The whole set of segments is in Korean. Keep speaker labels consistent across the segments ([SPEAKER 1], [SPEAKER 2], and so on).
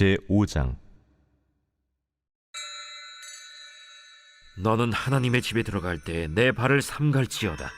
[SPEAKER 1] 제5장.
[SPEAKER 2] 너는 하나님의 집에 들어갈 때 내 발을 삼갈지어다.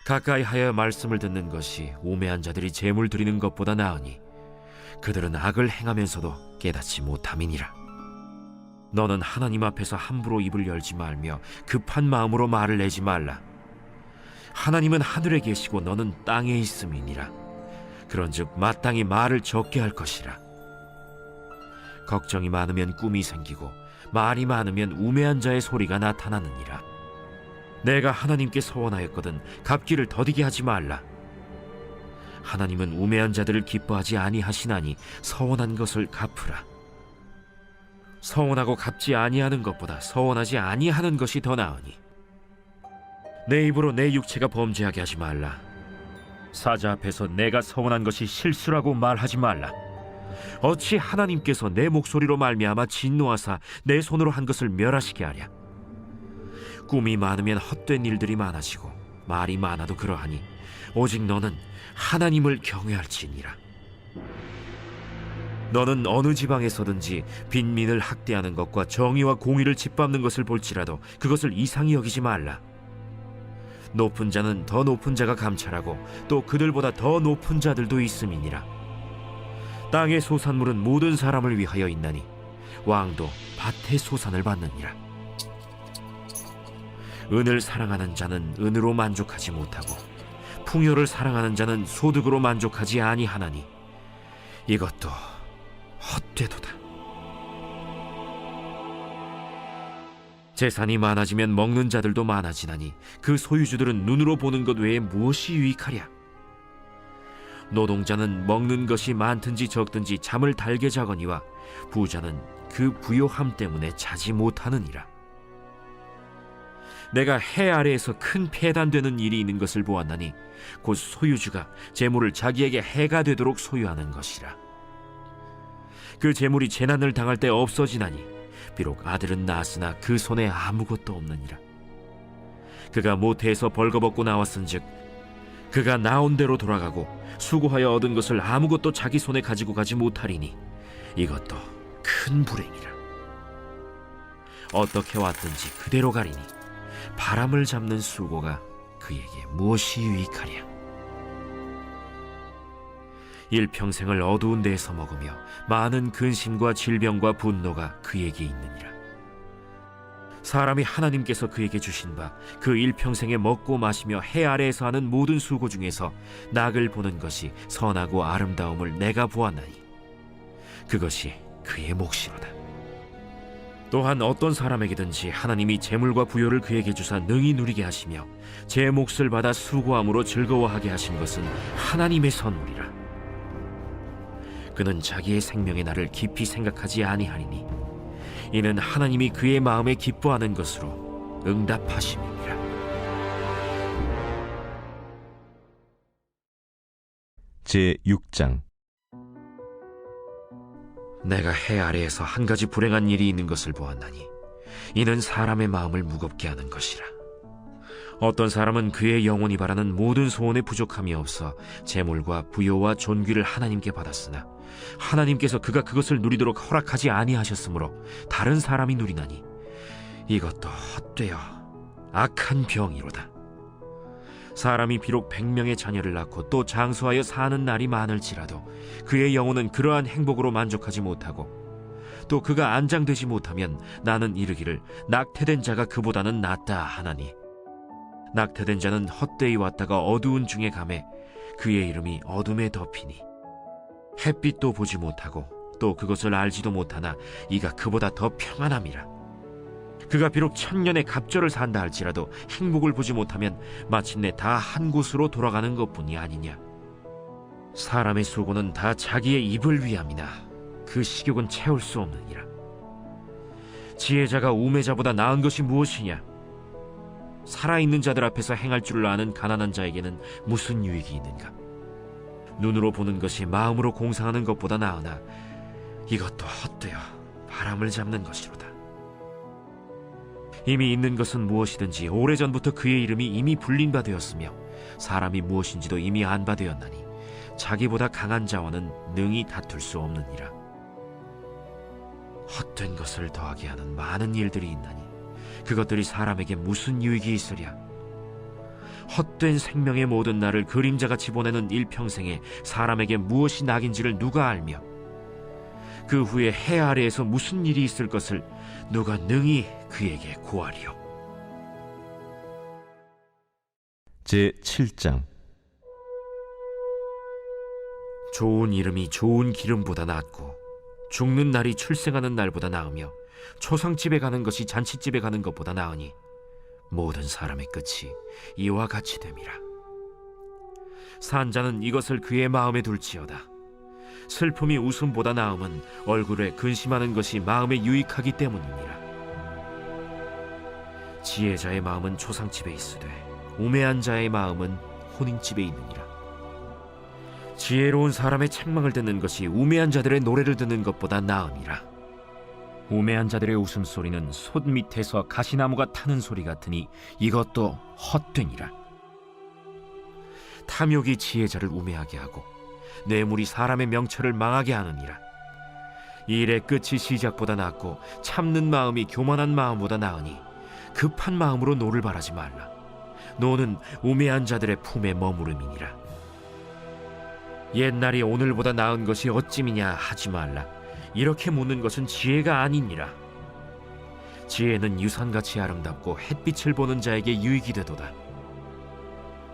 [SPEAKER 2] 가까이 하여 말씀을 듣는 것이 우매한 자들이 제물 드리는 것보다 나으니 그들은 악을 행하면서도 깨닫지 못함이니라. 너는 하나님 앞에서 함부로 입을 열지 말며 급한 마음으로 말을 내지 말라. 하나님은 하늘에 계시고 너는 땅에 있음이니라. 그런즉 마땅히 말을 적게 할 것이라. 걱정이 많으면 꿈이 생기고 말이 많으면 우매한 자의 소리가 나타나느니라. 내가 하나님께 서원하였거든 갚기를 더디게 하지 말라. 하나님은 우매한 자들을 기뻐하지 아니하시나니 서원한 것을 갚으라. 서원하고 갚지 아니하는 것보다 서원하지 아니하는 것이 더 나으니 내 입으로 내 육체가 범죄하게 하지 말라. 사자 앞에서 내가 서원한 것이 실수라고 말하지 말라. 어찌 하나님께서 내 목소리로 말미암아 진노하사 내 손으로 한 것을 멸하시게 하랴. 꿈이 많으면 헛된 일들이 많아지고 말이 많아도 그러하니 오직 너는 하나님을 경외할지니라. 너는 어느 지방에서든지 빈민을 학대하는 것과 정의와 공의를 짓밟는 것을 볼지라도 그것을 이상히 여기지 말라. 높은 자는 더 높은 자가 감찰하고 또 그들보다 더 높은 자들도 있음이니라. 땅의 소산물은 모든 사람을 위하여 있나니 왕도 밭의 소산을 받느니라. 은을 사랑하는 자는 은으로 만족하지 못하고 풍요를 사랑하는 자는 소득으로 만족하지 아니하나니 이것도 헛되도다. 재산이 많아지면 먹는 자들도 많아지나니 그 소유주들은 눈으로 보는 것 외에 무엇이 유익하랴. 노동자는 먹는 것이 많든지 적든지 잠을 달게 자거니와 부자는 그 부요함 때문에 자지 못하느니라. 내가 해 아래에서 큰 폐단되는 일이 있는 것을 보았나니 곧 소유주가 재물을 자기에게 해가 되도록 소유하는 것이라. 그 재물이 재난을 당할 때 없어지나니 비록 아들은 낳았으나 그 손에 아무것도 없느니라. 그가 모태에서 벌거벗고 나왔은즉 그가 나온 대로 돌아가고 수고하여 얻은 것을 아무것도 자기 손에 가지고 가지 못하리니 이것도 큰 불행이라. 어떻게 왔든지 그대로 가리니 바람을 잡는 수고가 그에게 무엇이 유익하랴. 일평생을 어두운 데에서 먹으며 많은 근심과 질병과 분노가 그에게 있느니라. 사람이 하나님께서 그에게 주신 바 그 일평생에 먹고 마시며 해 아래에서 하는 모든 수고 중에서 낙을 보는 것이 선하고 아름다움을 내가 보았나니 그것이 그의 몫이로다. 또한 어떤 사람에게든지 하나님이 재물과 부요를 그에게 주사 능히 누리게 하시며 제 몫을 받아 수고함으로 즐거워하게 하신 것은 하나님의 선물이라. 그는 자기의 생명의 날을 깊이 생각하지 아니하리니 이는 하나님이 그의 마음에 기뻐하는 것으로 응답하심이니라.
[SPEAKER 1] 제6장.
[SPEAKER 2] 내가 해 아래에서 한 가지 불행한 일이 있는 것을 보았나니 이는 사람의 마음을 무겁게 하는 것이라. 어떤 사람은 그의 영혼이 바라는 모든 소원에 부족함이 없어 재물과 부요와 존귀를 하나님께 받았으나 하나님께서 그가 그것을 누리도록 허락하지 아니하셨으므로 다른 사람이 누리나니 이것도 헛되어 악한 병이로다. 사람이 비록 100명의 자녀를 낳고 또 장수하여 사는 날이 많을지라도 그의 영혼은 그러한 행복으로 만족하지 못하고 또 그가 안장되지 못하면 나는 이르기를 낙태된 자가 그보다는 낫다 하나니 낙태된 자는 헛되이 왔다가 어두운 중에 가매 그의 이름이 어둠에 덮이니 햇빛도 보지 못하고 또 그것을 알지도 못하나 이가 그보다 더 평안함이라. 그가 비록 1000년의 갑절을 산다 할지라도 행복을 보지 못하면 마침내 다 한 곳으로 돌아가는 것뿐이 아니냐. 사람의 수고는 다 자기의 입을 위함이나 그 식욕은 채울 수 없느니라. 지혜자가 우매자보다 나은 것이 무엇이냐. 살아있는 자들 앞에서 행할 줄을 아는 가난한 자에게는 무슨 유익이 있는가. 눈으로 보는 것이 마음으로 공상하는 것보다 나으나 이것도 헛되어 바람을 잡는 것이로다. 이미 있는 것은 무엇이든지 오래전부터 그의 이름이 이미 불린 바 되었으며 사람이 무엇인지도 이미 안 바 되었나니 자기보다 강한 자와는 능히 다툴 수 없느니라. 헛된 것을 더하게 하는 많은 일들이 있나니 그것들이 사람에게 무슨 유익이 있으랴. 헛된 생명의 모든 날을 그림자같이 보내는 일평생에 사람에게 무엇이 낙인지를 누가 알며 그 후에 해 아래에서 무슨 일이 있을 것을 누가 능히 그에게 고하리요.
[SPEAKER 1] 제7장.
[SPEAKER 2] 좋은 이름이 좋은 기름보다 낫고 죽는 날이 출생하는 날보다 나으며 초상집에 가는 것이 잔치집에 가는 것보다 나으니 모든 사람의 끝이 이와 같이 됨이라. 산자는 이것을 그의 마음에 둘지어다. 슬픔이 웃음보다 나음은 얼굴에 근심하는 것이 마음에 유익하기 때문이니라. 지혜자의 마음은 초상집에 있으되 우매한 자의 마음은 혼인집에 있느니라. 지혜로운 사람의 책망을 듣는 것이 우매한 자들의 노래를 듣는 것보다 나음이라. 우매한 자들의 웃음소리는 솥 밑에서 가시나무가 타는 소리 같으니 이것도 헛되니라. 탐욕이 지혜자를 우매하게 하고 뇌물이 사람의 명철을 망하게 하느니라. 일의 끝이 시작보다 낫고 참는 마음이 교만한 마음보다 나으니 급한 마음으로 노를 바라지 말라. 노는 우매한 자들의 품에 머무름이니라. 옛날이 오늘보다 나은 것이 어찌미냐 하지 말라. 이렇게 묻는 것은 지혜가 아니니라. 지혜는 유산같이 아름답고 햇빛을 보는 자에게 유익이 되도다.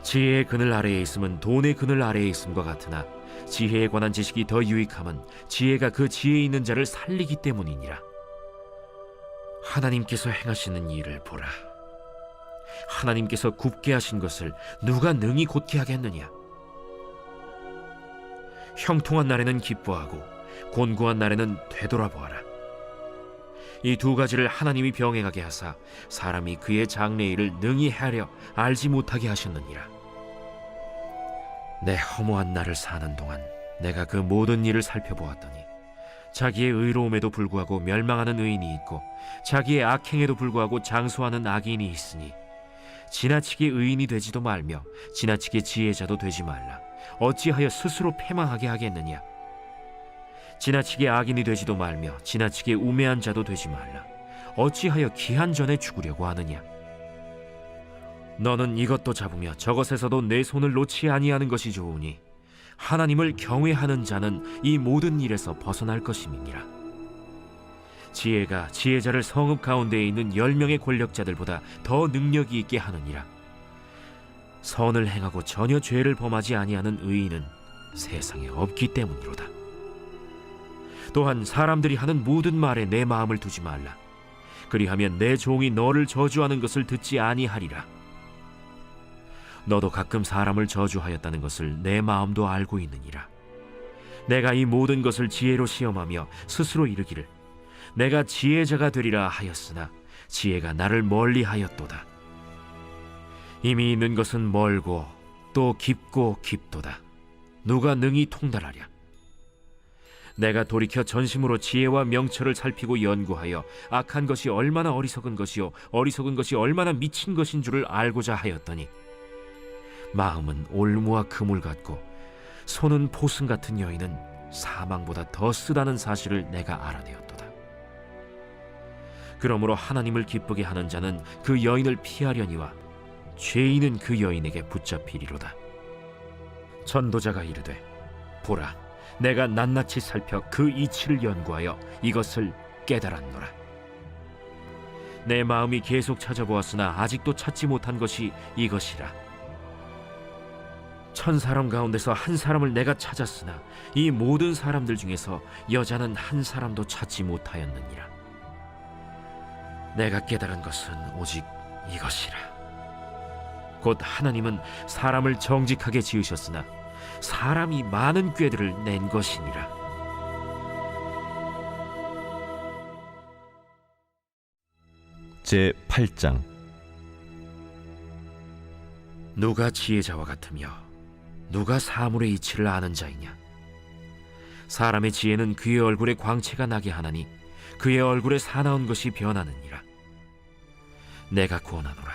[SPEAKER 2] 지혜의 그늘 아래에 있음은 돈의 그늘 아래에 있음과 같으나 지혜에 관한 지식이 더 유익함은 지혜가 그 지혜 있는 자를 살리기 때문이니라. 하나님께서 행하시는 일을 보라. 하나님께서 굽게 하신 것을 누가 능히 곧게 하겠느냐. 형통한 날에는 기뻐하고 곤고한 날에는 되돌아보아라. 이 두 가지를 하나님이 병행하게 하사 사람이 그의 장래일을 능히 헤아려 알지 못하게 하셨느니라. 내 허무한 날을 사는 동안 내가 그 모든 일을 살펴보았더니 자기의 의로움에도 불구하고 멸망하는 의인이 있고 자기의 악행에도 불구하고 장수하는 악인이 있으니 지나치게 의인이 되지도 말며 지나치게 지혜자도 되지 말라. 어찌하여 스스로 패망하게 하겠느냐. 지나치게 악인이 되지도 말며 지나치게 우매한 자도 되지 말라. 어찌하여 기한 전에 죽으려고 하느냐. 너는 이것도 잡으며 저것에서도 내 손을 놓지 아니하는 것이 좋으니 하나님을 경외하는 자는 이 모든 일에서 벗어날 것임이니라. 지혜가 지혜자를 성읍 가운데에 있는 10명의 권력자들보다 더 능력이 있게 하느니라. 선을 행하고 전혀 죄를 범하지 아니하는 의인은 세상에 없기 때문이로다. 또한 사람들이 하는 모든 말에 내 마음을 두지 말라. 그리하면 내 종이 너를 저주하는 것을 듣지 아니하리라. 너도 가끔 사람을 저주하였다는 것을 내 마음도 알고 있느니라. 내가 이 모든 것을 지혜로 시험하며 스스로 이르기를 내가 지혜자가 되리라 하였으나 지혜가 나를 멀리하였도다. 이미 있는 것은 멀고 또 깊고 깊도다. 누가 능히 통달하랴. 내가 돌이켜 전심으로 지혜와 명철을 살피고 연구하여 악한 것이 얼마나 어리석은 것이요 어리석은 것이 얼마나 미친 것인 줄을 알고자 하였더니 마음은 올무와 그물 같고 손은 포승 같은 여인은 사망보다 더 쓰다는 사실을 내가 알아내었도다. 그러므로 하나님을 기쁘게 하는 자는 그 여인을 피하려니와 죄인은 그 여인에게 붙잡히리로다. 전도자가 이르되 보라, 내가 낱낱이 살펴 그 이치를 연구하여 이것을 깨달았노라. 내 마음이 계속 찾아보았으나 아직도 찾지 못한 것이 이것이라. 1000사람 가운데서 한 사람을 내가 찾았으나 이 모든 사람들 중에서 여자는 한 사람도 찾지 못하였느니라. 내가 깨달은 것은 오직 이것이라. 곧 하나님은 사람을 정직하게 지으셨으나 사람이 많은 꾀들을 낸 것이니라.
[SPEAKER 1] 제8장.
[SPEAKER 2] 누가 지혜자와 같으며 누가 사물의 이치를 아는 자이냐. 사람의 지혜는 그의 얼굴에 광채가 나게 하나니 그의 얼굴에 사나운 것이 변하느니라. 내가 구원하노라.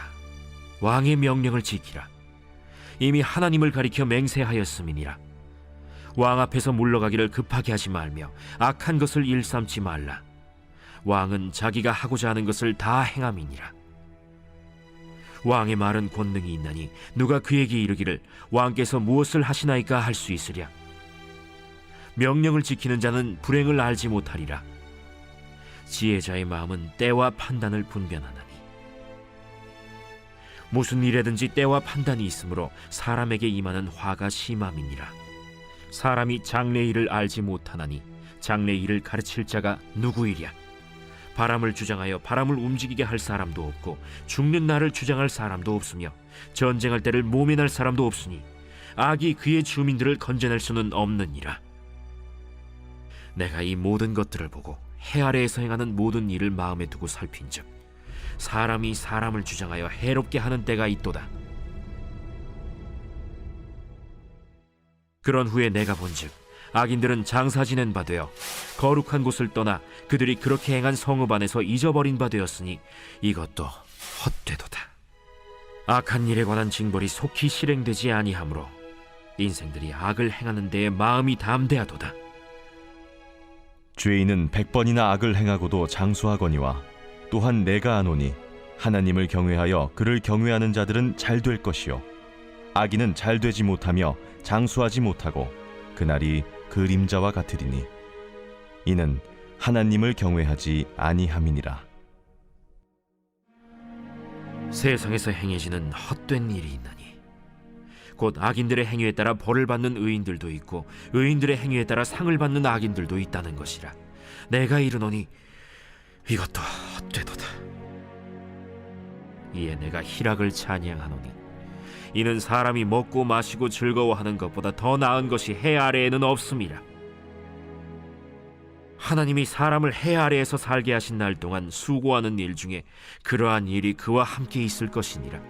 [SPEAKER 2] 왕의 명령을 지키라. 이미 하나님을 가리켜 맹세하였음이니라. 왕 앞에서 물러가기를 급하게 하지 말며 악한 것을 일삼지 말라. 왕은 자기가 하고자 하는 것을 다 행함이니라. 왕의 말은 권능이 있나니 누가 그에게 이르기를 왕께서 무엇을 하시나이까 할 수 있으랴. 명령을 지키는 자는 불행을 알지 못하리라. 지혜자의 마음은 때와 판단을 분별하나니 무슨 일에든지 때와 판단이 있으므로 사람에게 임하는 화가 심함이니라. 사람이 장래 일을 알지 못하나니 장래 일을 가르칠 자가 누구이랴. 바람을 주장하여 바람을 움직이게 할 사람도 없고 죽는 날을 주장할 사람도 없으며 전쟁할 때를 모면할 사람도 없으니 악이 그의 주민들을 건져낼 수는 없느니라. 내가 이 모든 것들을 보고 해 아래에서 행하는 모든 일을 마음에 두고 살핀즉 사람이 사람을 주장하여 해롭게 하는 때가 있도다. 그런 후에 내가 본즉 악인들은 장사 지낸 바 되어 거룩한 곳을 떠나 그들이 그렇게 행한 성읍 안에서 잊어버린 바 되었으니 이것도 헛되도다. 악한 일에 관한 징벌이 속히 실행되지 아니하므로 인생들이 악을 행하는 데에 마음이 담대하도다.
[SPEAKER 1] 죄인은 100번이나 악을 행하고도 장수하거니와 또한 내가 아노니 하나님을 경외하여 그를 경외하는 자들은 잘 될 것이요 악인은 잘 되지 못하며 장수하지 못하고 그날이 그림자와 같으리니 이는 하나님을 경외하지 아니함이니라.
[SPEAKER 2] 세상에서 행해지는 헛된 일이 있나니 곧 악인들의 행위에 따라 벌을 받는 의인들도 있고 의인들의 행위에 따라 상을 받는 악인들도 있다는 것이라. 내가 이르노니 이것도 헛되도다. 이에 내가 희락을 찬양하노니 이는 사람이 먹고 마시고 즐거워하는 것보다 더 나은 것이 해 아래에는 없음이라. 하나님이 사람을 해 아래에서 살게 하신 날 동안 수고하는 일 중에 그러한 일이 그와 함께 있을 것이니라.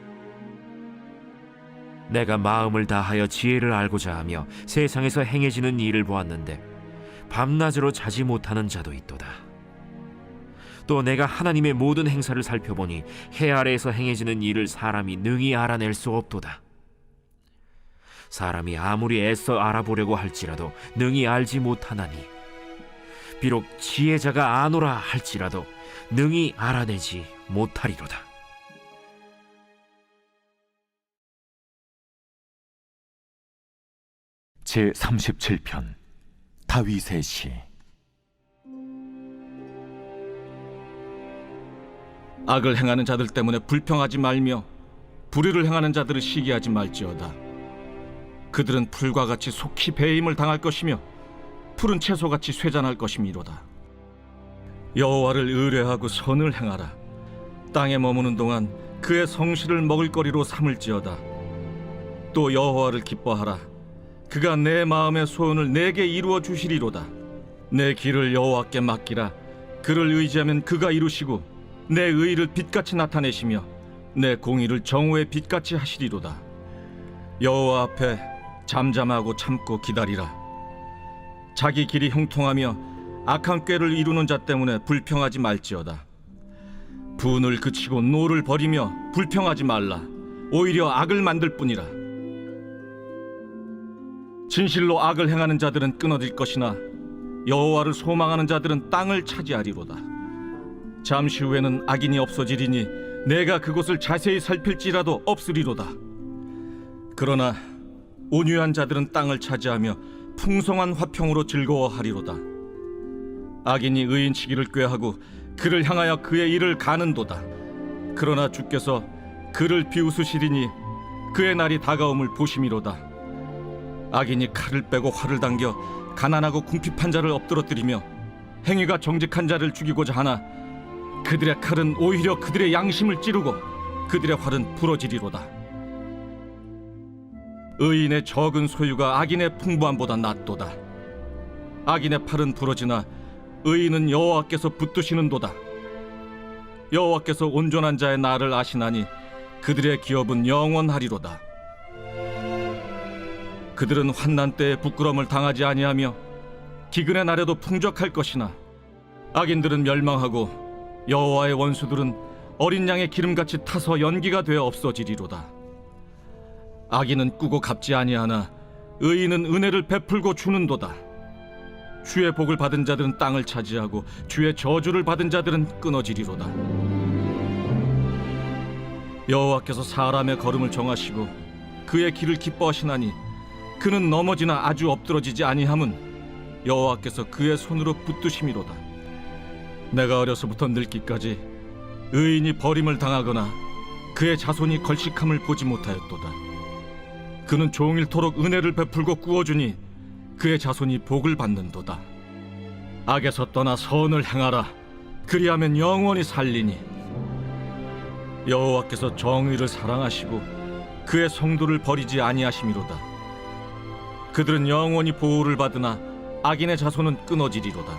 [SPEAKER 2] 내가 마음을 다하여 지혜를 알고자 하며 세상에서 행해지는 일을 보았는데 밤낮으로 자지 못하는 자도 있도다. 또 내가 하나님의 모든 행사를 살펴보니 해 아래에서 행해지는 일을 사람이 능히 알아낼 수 없도다. 사람이 아무리 애써 알아보려고 할지라도 능히 알지 못하나니 비록 지혜자가 아노라 할지라도 능히 알아내지 못하리로다.
[SPEAKER 3] 제37편 다윗의 시. 악을 행하는 자들 때문에 불평하지 말며 불의를 행하는 자들을 시기하지 말지어다. 그들은 풀과 같이 속히 배임을 당할 것이며 푸른 채소같이 쇠잔할 것이미로다. 여호와를 의뢰하고 선을 행하라. 땅에 머무는 동안 그의 성실을 먹을거리로 삼을지어다. 또 여호와를 기뻐하라. 그가 내 마음의 소원을 내게 이루어 주시리로다. 내 길을 여호와께 맡기라. 그를 의지하면 그가 이루시고 내 의를 빛같이 나타내시며 내 공의를 정오의 빛같이 하시리로다. 여호와 앞에 잠잠하고 참고 기다리라. 자기 길이 형통하며 악한 꾀를 이루는 자 때문에 불평하지 말지어다. 분을 그치고 노를 버리며 불평하지 말라. 오히려 악을 만들 뿐이라. 진실로 악을 행하는 자들은 끊어질 것이나 여호와를 소망하는 자들은 땅을 차지하리로다. 잠시 후에는 악인이 없어지리니 내가 그곳을 자세히 살필지라도 없으리로다. 그러나 온유한 자들은 땅을 차지하며 풍성한 화평으로 즐거워하리로다. 악인이 의인치기를 꾀하고 그를 향하여 그의 일을 가는도다. 그러나 주께서 그를 비웃으시리니 그의 날이 다가옴을 보심이로다. 악인이 칼을 빼고 활을 당겨 가난하고 궁핍한 자를 엎드러뜨리며 행위가 정직한 자를 죽이고자 하나 그들의 칼은 오히려 그들의 양심을 찌르고 그들의 활은 부러지리로다. 의인의 적은 소유가 악인의 풍부함보다 낫도다. 악인의 팔은 부러지나 의인은 여호와께서 붙드시는도다. 여호와께서 온전한 자의 날을 아시나니 그들의 기업은 영원하리로다. 그들은 환난 때에 부끄러움을 당하지 아니하며 기근의 날에도 풍족할 것이나 악인들은 멸망하고 여호와의 원수들은 어린 양의 기름같이 타서 연기가 되어 없어지리로다. 악인은 꾸고 갚지 아니하나 의인은 은혜를 베풀고 주는도다. 주의 복을 받은 자들은 땅을 차지하고 주의 저주를 받은 자들은 끊어지리로다. 여호와께서 사람의 걸음을 정하시고 그의 길을 기뻐하시나니 그는 넘어지나 아주 엎드러지지 아니함은 여호와께서 그의 손으로 붙드심이로다. 내가 어려서부터 늙기까지 의인이 버림을 당하거나 그의 자손이 걸식함을 보지 못하였도다. 그는 종일토록 은혜를 베풀고 구워주니 그의 자손이 복을 받는도다. 악에서 떠나 선을 행하라. 그리하면 영원히 살리니 여호와께서 정의를 사랑하시고 그의 성도를 버리지 아니하심이로다. 그들은 영원히 보호를 받으나 악인의 자손은 끊어지리로다.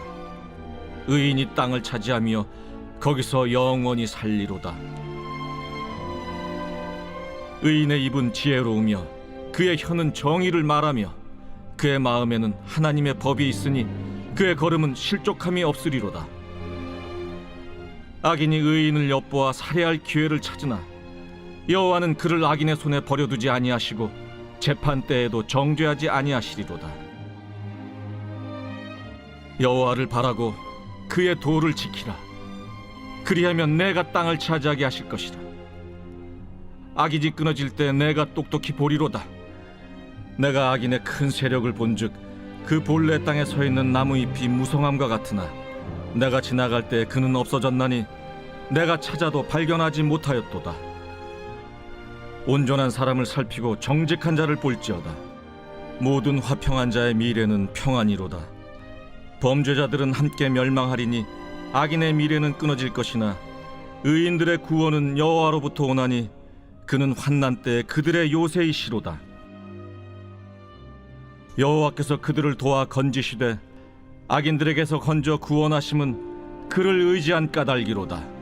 [SPEAKER 3] 의인이 땅을 차지하며 거기서 영원히 살리로다. 의인의 입은 지혜로우며 그의 혀는 정의를 말하며 그의 마음에는 하나님의 법이 있으니 그의 걸음은 실족함이 없으리로다. 악인이 의인을 엿보아 살해할 기회를 찾으나 여호와는 그를 악인의 손에 버려두지 아니하시고 재판 때에도 정죄하지 아니하시리로다. 여호와를 바라고 그의 도를 지키라. 그리하면 내가 땅을 차지하게 하실 것이라. 악인이 끊어질 때 내가 똑똑히 보리로다. 내가 악인의 큰 세력을 본즉 그 본래 땅에 서 있는 나무잎이 무성함과 같으나 내가 지나갈 때 그는 없어졌나니 내가 찾아도 발견하지 못하였도다. 온전한 사람을 살피고 정직한 자를 볼지어다. 모든 화평한 자의 미래는 평안이로다. 범죄자들은 함께 멸망하리니 악인의 미래는 끊어질 것이나 의인들의 구원은 여호와로부터 오나니 그는 환난 때에 그들의 요새이시로다. 여호와께서 그들을 도와 건지시되 악인들에게서 건져 구원하심은 그를 의지한 까닭이로다.